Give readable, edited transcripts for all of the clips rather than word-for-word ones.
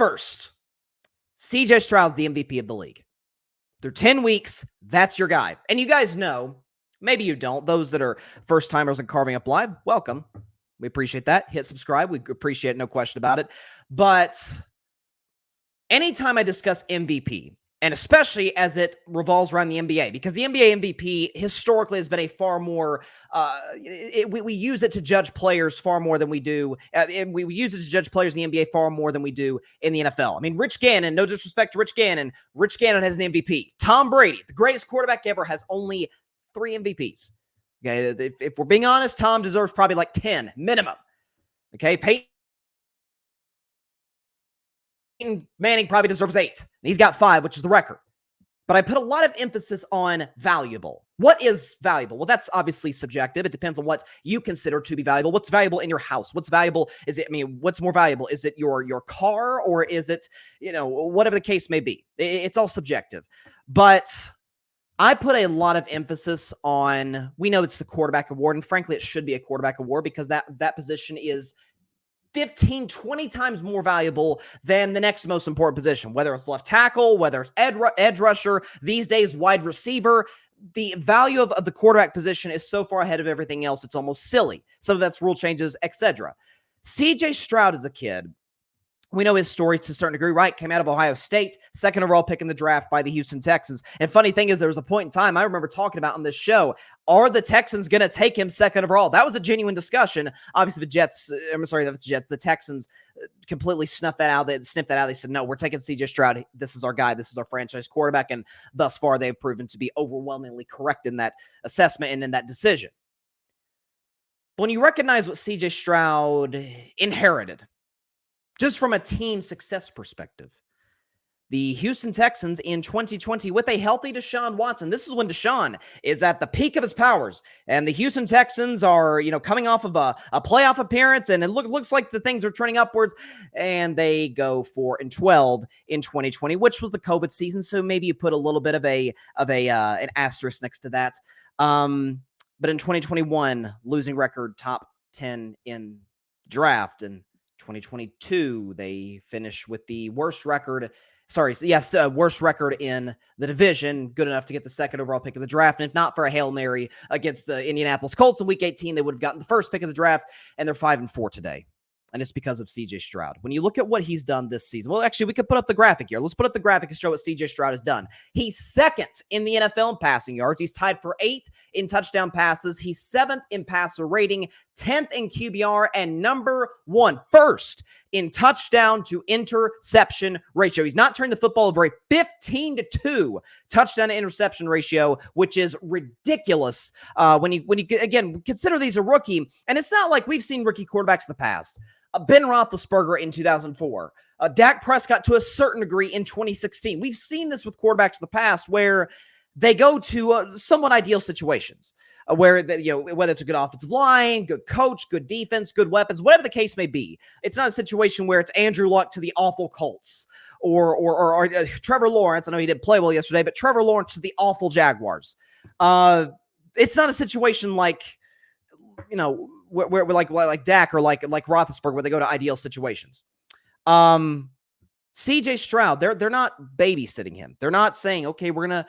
first, CJ Stroud's the MVP of the league. Through 10 weeks, that's your guy. And you guys know, maybe you don't, those that are first-timers and Carving Up Live, welcome. We appreciate that. Hit subscribe. We appreciate it, no question about it. But anytime I discuss MVP, and especially as it revolves around the NBA, because the NBA MVP historically has been a far more, we use it to judge players far more than we do. We use it to judge players in the NBA far more than we do in the NFL. I mean, Rich Gannon, no disrespect to Rich Gannon has an MVP. Tom Brady, the greatest quarterback ever, has only 3 MVPs. Okay, if we're being honest, Tom deserves probably like 10 minimum. Okay, Peyton Manning probably deserves 8. And he's got 5, which is the record. But I put a lot of emphasis on valuable. What is valuable? Well, that's obviously subjective. It depends on what you consider to be valuable. What's valuable in your house? What's valuable? What's more valuable? Is it your car, or is it, whatever the case may be? It's all subjective. But I put a lot of emphasis on, we know it's the quarterback award, and frankly, it should be a quarterback award because that position is 15, 20 times more valuable than the next most important position, whether it's left tackle, whether it's edge rusher, these days wide receiver. The value of the quarterback position is so far ahead of everything else, it's almost silly. Some of that's rule changes, etc. CJ Stroud is a kid. We know his story to a certain degree, right? Came out of Ohio State, second overall pick in the draft by the Houston Texans. And funny thing is, there was a point in time I remember talking about on this show, are the Texans going to take him second overall? That was a genuine discussion. Obviously, the Texans completely sniffed that out. They said, no, we're taking CJ Stroud. This is our guy. This is our franchise quarterback. And thus far, they've proven to be overwhelmingly correct in that assessment and in that decision. But when you recognize what CJ Stroud inherited, just from a team success perspective, the Houston Texans in 2020 with a healthy Deshaun Watson. This is when Deshaun is at the peak of his powers, and the Houston Texans are, coming off of a playoff appearance, and it looks like the things are trending upwards, and they go 4-12 in 2020, which was the COVID season. So maybe you put a little bit of an asterisk next to that. But in 2021, losing record, top 10 in draft, and 2022, they finish with the worst record in the division, good enough to get the second overall pick of the draft. And if not for a Hail Mary against the Indianapolis Colts in Week 18, they would have gotten the first pick of the draft, and they're 5-4 today. And it's because of CJ Stroud. When you look at what he's done this season, well, actually, we could put up the graphic here. Let's put up the graphic and show what CJ Stroud has done. He's second in the NFL in passing yards. He's tied for 8th in touchdown passes. He's 7th in passer rating, 10th in QBR, and number 1, first in touchdown to interception ratio. He's not turned the football over, a 15-2 touchdown to interception ratio, which is ridiculous when you again consider these a rookie. And it's not like we've seen rookie quarterbacks in the past. Ben Roethlisberger in 2004. Dak Prescott to a certain degree in 2016. We've seen this with quarterbacks in the past where they go to somewhat ideal situations where, whether it's a good offensive line, good coach, good defense, good weapons, whatever the case may be. It's not a situation where it's Andrew Luck to the awful Colts or Trevor Lawrence. I know he didn't play well yesterday, but Trevor Lawrence to the awful Jaguars. It's not a situation like, where like Dak or like Roethlisberger, where they go to ideal situations. CJ Stroud, they're not babysitting him. They're not saying, okay, we're gonna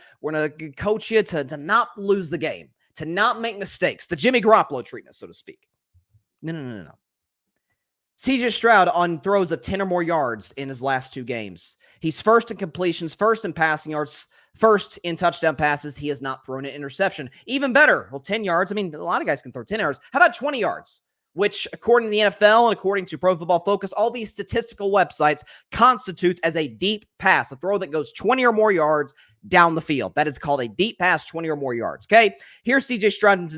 coach you to not lose the game, to not make mistakes, the Jimmy Garoppolo treatment, so to speak. No. CJ Stroud on throws of 10 or more yards in his last 2 games. He's first in completions, first in passing yards, first in touchdown passes. He has not thrown an interception. Even better, 10 yards. I mean, a lot of guys can throw 10 yards. How about 20 yards? Which, according to the NFL and according to Pro Football Focus, all these statistical websites, constitutes as a deep pass, a throw that goes 20 or more yards down the field. That is called a deep pass, 20 or more yards. Okay, here's CJ Stroud's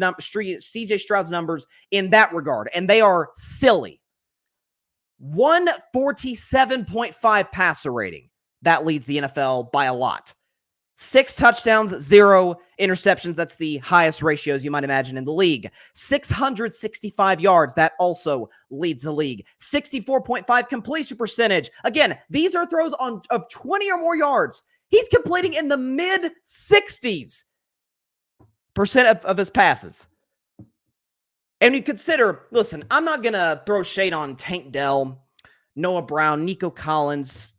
numbers in that regard, and they are silly. 147.5 passer rating. That leads the NFL by a lot. 6 touchdowns, 0 interceptions. That's the highest ratios you might imagine in the league. 665 yards. That also leads the league. 64.5 completion percentage. Again, these are throws of 20 or more yards. He's completing in the mid-60s% of his passes. And you consider, listen, I'm not going to throw shade on Tank Dell, Noah Brown, Nico Collins,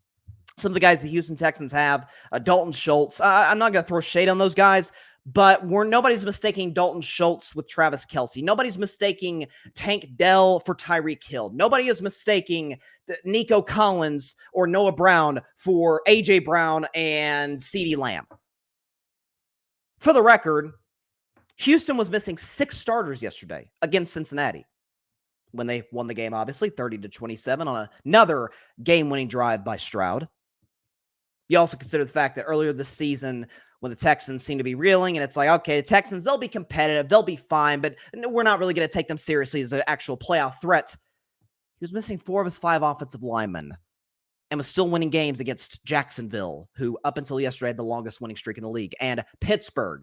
some of the guys the Houston Texans have, Dalton Schultz. I'm not going to throw shade on those guys, but nobody's mistaking Dalton Schultz with Travis Kelce. Nobody's mistaking Tank Dell for Tyreek Hill. Nobody is mistaking Nico Collins or Noah Brown for A.J. Brown and CeeDee Lamb. For the record, Houston was missing 6 starters yesterday against Cincinnati when they won the game, obviously, 30-27 on another game-winning drive by Stroud. You also consider the fact that earlier this season, when the Texans seem to be reeling, and it's like, okay, the Texans, they'll be competitive, they'll be fine, but we're not really going to take them seriously as an actual playoff threat. He was missing 4 of his 5 offensive linemen and was still winning games against Jacksonville, who up until yesterday had the longest winning streak in the league, and Pittsburgh.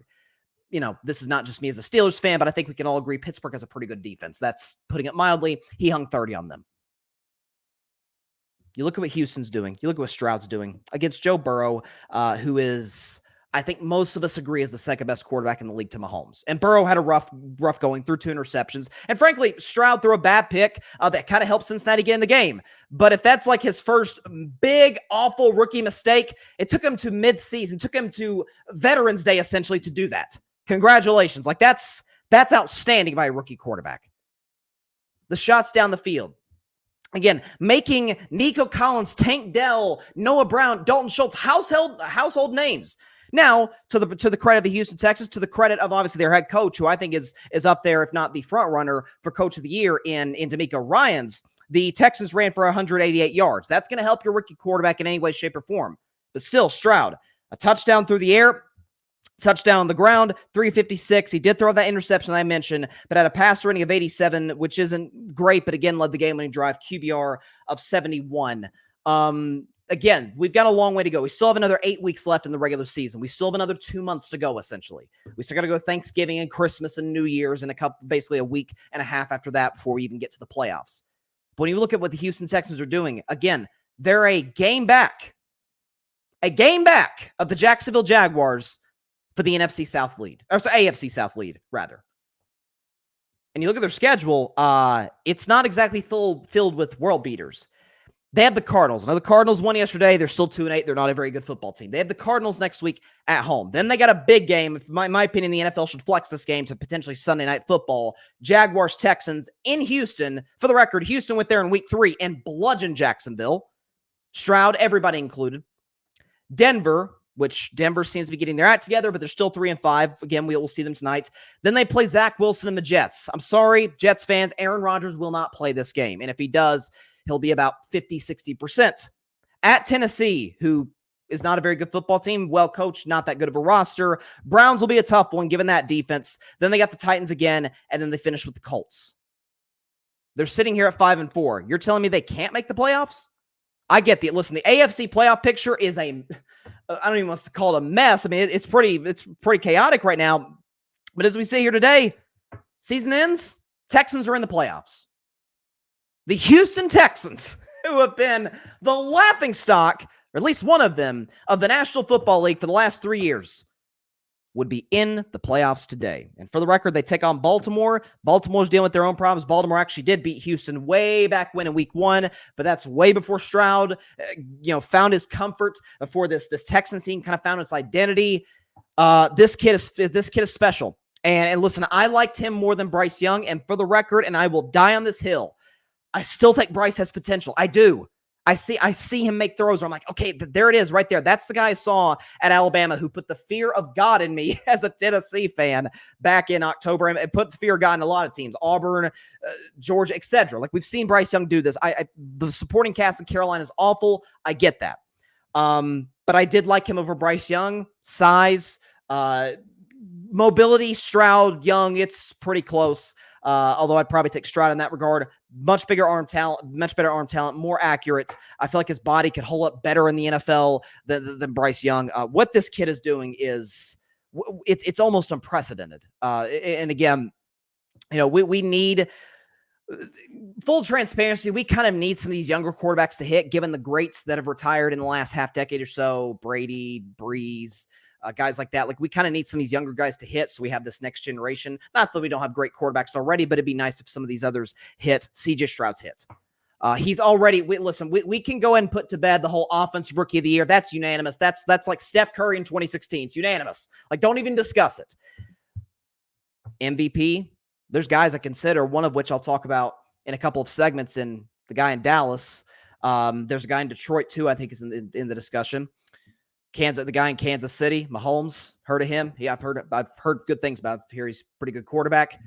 This is not just me as a Steelers fan, but I think we can all agree Pittsburgh has a pretty good defense. That's putting it mildly. He hung 30 on them. You look at what Houston's doing. You look at what Stroud's doing against Joe Burrow, who is, I think most of us agree, is the second best quarterback in the league to Mahomes. And Burrow had a rough going through 2 interceptions. And frankly, Stroud threw a bad pick that kind of helped Cincinnati get in the game. But if that's like his first big, awful rookie mistake, it took him to midseason, took him to Veterans Day essentially to do that. Congratulations. Like that's outstanding by a rookie quarterback. The shots down the field. Again, making Nico Collins, Tank Dell, Noah Brown, Dalton Schultz household names. Now, to the credit of the Houston Texans, to the credit of obviously their head coach, who I think is up there, if not the front runner for Coach of the Year in D'Amico Ryans, the Texans ran for 188 yards. That's going to help your rookie quarterback in any way, shape, or form. But still, Stroud, a touchdown through the air, touchdown on the ground, 356. He did throw that interception I mentioned, but had a passer rating of 87, which isn't great, but again, led the game-winning drive, QBR of 71. Again, we've got a long way to go. We still have another 8 weeks left in the regular season. We still have another 2 months to go, essentially. We still got to go Thanksgiving and Christmas and New Year's and basically a week and a half after that before we even get to the playoffs. But when you look at what the Houston Texans are doing, again, they're a game back of the Jacksonville Jaguars for the NFC South lead, or sorry, AFC South lead, rather. And you look at their schedule, it's not exactly filled with world beaters. They have the Cardinals. Now, the Cardinals won yesterday. They're still 2-8. They're not a very good football team. They have the Cardinals next week at home. Then they got a big game. In my opinion, the NFL should flex this game to potentially Sunday Night Football. Jaguars, Texans in Houston. For the record, Houston went there in week 3 and bludgeoned Jacksonville. Stroud, everybody included. Denver, which Denver seems to be getting their act together, but they're still 3-5. Again, we'll see them tonight. Then they play Zach Wilson and the Jets. I'm sorry, Jets fans, Aaron Rodgers will not play this game. And if he does, he'll be about 50-60%. At Tennessee, who is not a very good football team, well coached, not that good of a roster. Browns will be a tough one, given that defense. Then they got the Titans again, and then they finish with the Colts. They're sitting here at 5-4. You're telling me they can't make the playoffs? I get the listen. The AFC playoff picture is I don't even want to call it a mess. I mean, it's pretty chaotic right now. But as we sit here today, season ends, Texans are in the playoffs. The Houston Texans, who have been the laughingstock, or at least one of them, of the National Football League for the last 3 years, would be in the playoffs today. And for the record, they take on Baltimore. Baltimore's dealing with their own problems. Baltimore actually did beat Houston way back when in week 1, but that's way before Stroud, found his comfort, before this Texans team kind of found its identity. This kid is special. And listen, I liked him more than Bryce Young. And for the record, and I will die on this hill, I still think Bryce has potential. I do. I see him make throws where I'm like, okay, there it is right there. That's the guy I saw at Alabama who put the fear of God in me as a Tennessee fan back in October, and put the fear of God in a lot of teams, Auburn, Georgia, etc. Like, we've seen Bryce Young do this. The supporting cast in Carolina is awful. I get that. But I did like him over Bryce Young. Size, mobility, Stroud, Young, it's pretty close. Although I'd probably take Stroud in that regard. Much bigger arm talent, much better arm talent, more accurate. I feel like his body could hold up better in the NFL than Bryce Young. What this kid is doing is it's almost unprecedented. And again, we need full transparency. We kind of need some of these younger quarterbacks to hit, given the greats that have retired in the last half decade or so. Brady, Breeze, guys like that. Like, we kind of need some of these younger guys to hit so we have this next generation. Not that we don't have great quarterbacks already, but it'd be nice if some of these others hit. CJ Stroud's hit. He's already, listen, we can go ahead and put to bed the whole offensive rookie of the year. That's unanimous. That's like Steph Curry in 2016. It's unanimous. Like, don't even discuss it. MVP, there's guys I consider, one of which I'll talk about in a couple of segments, in the guy in Dallas. There's a guy in Detroit too, I think is in the discussion. The guy in Kansas City, Mahomes, heard of him? Yeah, I've heard good things about him. Here, he's a pretty good quarterback.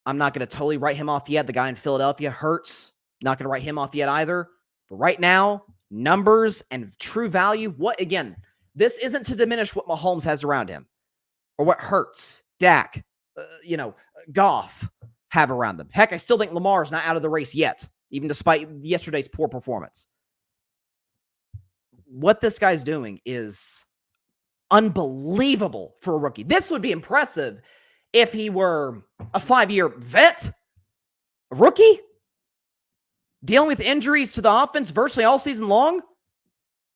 I'm not going to totally write him off yet. The guy in Philadelphia, Hurts, not going to write him off yet either. But right now, numbers and true value, again, this isn't to diminish what Mahomes has around him or what Hurts, Dak, Goff have around them. Heck, I still think Lamar's not out of the race yet, even despite yesterday's poor performance. What this guy's doing is unbelievable for a rookie. This would be impressive if he were a 5-year vet, a rookie, dealing with injuries to the offense virtually all season long,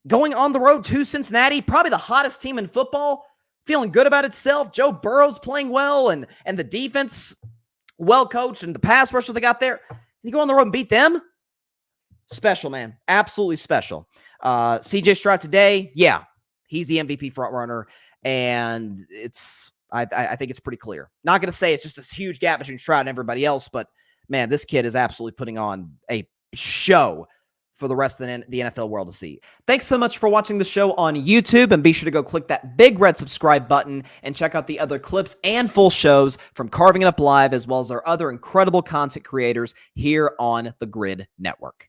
going on the road to Cincinnati, probably the hottest team in football, feeling good about itself. Joe Burrow's playing well, and the defense well coached, and the pass rush that they got there. You go on the road and beat them? Special, man. Absolutely special. CJ Stroud today, yeah, he's the MVP frontrunner, and I think it's pretty clear. Not going to say it's just this huge gap between Stroud and everybody else, but man, this kid is absolutely putting on a show for the rest of the NFL world to see. Thanks so much for watching the show on YouTube, and be sure to go click that big red subscribe button and check out the other clips and full shows from Carving It Up Live, as well as our other incredible content creators here on the Grid Network.